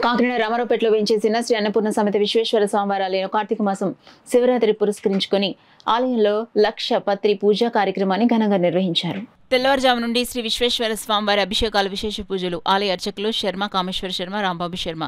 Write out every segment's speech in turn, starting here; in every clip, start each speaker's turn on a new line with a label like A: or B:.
A: కాకినాడ రామారావుపేటలో వేంచేసిన శ్రీ అన్నపూర్ణ సమేత విశ్వేశ్వర స్వామివారి ఆలయంలో కార్తీక మాసం శివరాత్రి పురస్కరించుకొని ఆలయంలో లక్ష పత్రి పూజా కార్యక్రమాన్ని ఘనంగా నిర్వహించారు. తెల్లవారుజాము నుండి శ్రీ విశ్వేశ్వర స్వామివారి అభిషేకాలు, విశేష పూజలు ఆలయ అర్చకులు శర్మ, కామేశ్వర శర్మ, రాంబాబు శర్మ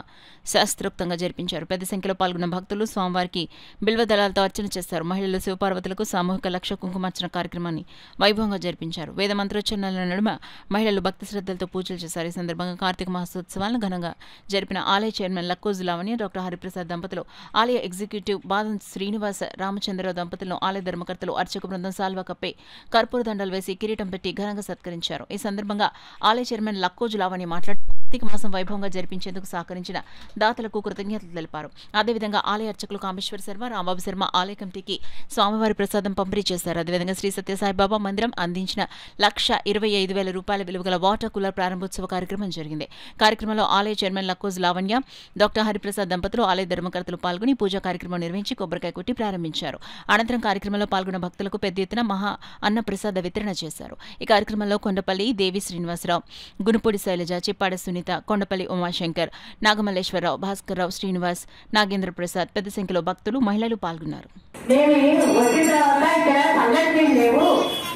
A: శాస్త్రోక్తంగా జరిపించారు. పెద్ద సంఖ్యలో పాల్గొన్న భక్తులు స్వామివారికి బిల్వదళాలతో అర్చన చేస్తారు. మహిళలు శివపార్వతులకు సామూహిక లక్ష కుంకుమార్చన కార్యక్రమాన్ని వైభవంగా జరిపించారు. వేద మంత్రోచ్చరణల నడుమ మహిళలు భక్తి శ్రద్ధలతో పూజలు చేశారు. ఈ సందర్భంగా కార్తీక మాసోత్సవాలను ఘనంగా జరిపిన ఆలయ చైర్మన్ లక్కోజు లావణ్య, డాక్టర్ హరిప్రసాద్ దంపతులు, ఆలయ ఎగ్జిక్యూటివ్ బాదం శ్రీనివాస రామచంద్రరావు దంపతులను ఆలయ ధర్మకర్తలు, అర్చక బృందం సాల్వా కప్పే కర్పూర దండలు వేసి కిరీటం పెట్టి ఘనంగా సత్కరించారు. ఈ సందర్భంగా ఆలయ చైర్మన్ లక్కోజు లావణ్య మాట్లాడుతూ కార్తీక మాసం వైభవంగా జరిపించేందుకు సహకరించిన దాతలకు కృతజ్ఞతలు తెలిపారు. అదేవిధంగా ఆలయ అర్చకులు కామేశ్వర శర్మ, రాంబాబు శర్మ ఆలయ కమిటీకి స్వామివారి ప్రసాదం పంపిణీ చేశారు. అదేవిధంగా శ్రీ సత్యసాయిబాబా మందిరం అందించిన ₹125,000 విలువ గల వాటర్ కూలర్ ప్రారంభోత్సవ కార్యక్రమం జరిగింది. కార్యక్రమంలో ఆలయ చైర్మన్ లక్కోజు లావణ్య, డాక్టర్ హరిప్రసాద్ దంపతులు, ఆలయ ధర్మకర్తలు పాల్గొని పూజా కార్యక్రమం నిర్వహించి కొబ్బరికాయ కొట్టి ప్రారంభించారు. అనంతరం కార్యక్రమంలో పాల్గొన్న భక్తులకు పెద్ద ఎత్తున మహా అన్న ప్రసాద వితరణ చేశారు. ఈ కార్యక్రమంలో కొండపల్లి దేవి శ్రీనివాసరావు, గునుపూడి శైలజ, చిప్పాడ సునీత, కొండపల్లి ఉమాశంకర్, నాగమల్లేశ్వరరావు, భాస్కర్రావు, శ్రీనివాస్, నాగేంద్ర ప్రసాద్ పెద్ద సంఖ్యలో భక్తులు, మహిళలు పాల్గొన్నారు.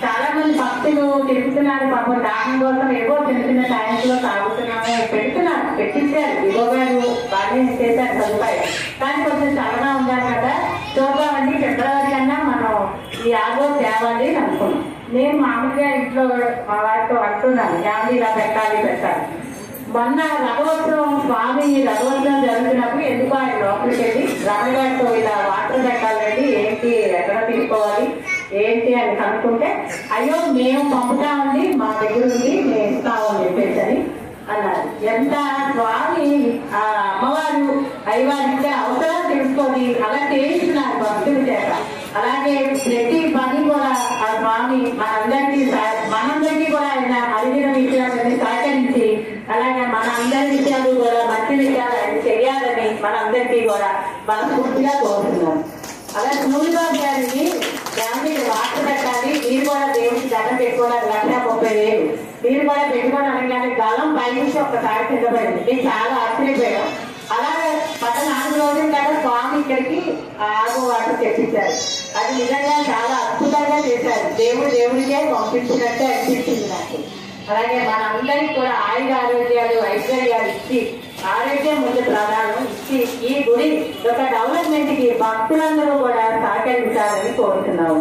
B: చాలా మంది భక్తులు తిరుగుతున్నారు. పాపం దాహం కోసం ఏవో చిన్న చిన్న ట్యాంక్ లో తాగుతున్నాము, పెడుతున్నారు, పెట్టించారు. ఇగో గారు బాగానే చేశారు సదుపాయం. కానీ కొంచెం చల్లగా ఉండాలి కదా, చూద్దామండి ఫిబ్రవరి అన్నా మనం ఈ ఆగోస్ తేవాలి అనుకున్నాం. నేను మామూలుగా ఇంట్లో మా వారితో అంటున్నాను, ఏమండి ఇలా పెట్టాలి. మొన్న రథోత్సవం, స్వామి రథోత్సవం జరుగుతున్నప్పుడు ఎందుకు ఆయన లోపలికి వెళ్ళి రామగారితో ఇలా వాటర్ పెట్టాలండి, ఏంటి ఎక్కడ తీసుకోవాలి ఏంటి అని కనుక్కుంటే, అయ్యో మేము పంపుతామండి, మా దగ్గర ఉంది, మేము ఇస్తామని చెప్పేసి అన్నారు. ఎంత స్వామి ఆ అమ్మవారు అయ్యవారికి అవసరం తెలుసుకొని అలా చేయిస్తున్నారు భక్తుల చేత. అలాగే ప్రతి పని కూడా ఆ స్వామి మనందరికీ కూడా ఆయన అడిగిన విషయాలని సహకరించి, అలాగే మన అందరి విషయాలు కూడా మంచి విషయాలు ఆయన చేయాలని మనందరికీ కూడా మనస్ఫూర్తిగా కోరుతున్నాం. అలా స్కూల్గా గారిని ఫ్యామిలీ వాటర్ పెట్టాలి, మీరు కూడా దేవుడికి దండం పెట్టుకోవాలి, 1,30,000 మీరు కూడా పెట్టుకోవడం అనగానే గలం పైనుంచి ఒకసారి కింద పడింది. నేను చాలా ఆశ్చర్యపోయాం. అలాగే 14 రోజుల కదా స్వామి ఇక్కడికి ఆగో వాటర్ తెప్పించారు. అది నిజంగా చాలా అద్భుతంగా చేశారు. దేవుడికే పంపించినట్టే అనిపించింది నాకు. అలాగే మన అందరికి కూడా ఆయుర ఆరోగ్యాలు, ఐశ్వర్యాలు ఇచ్చి, ఆరోగ్యం ముందు ప్రధానం ఇచ్చి, ఈ గుడి యొక్క డెవలప్మెంట్ కి భక్తులందరూ కూడా సహకరించాలని కోరుతున్నాము.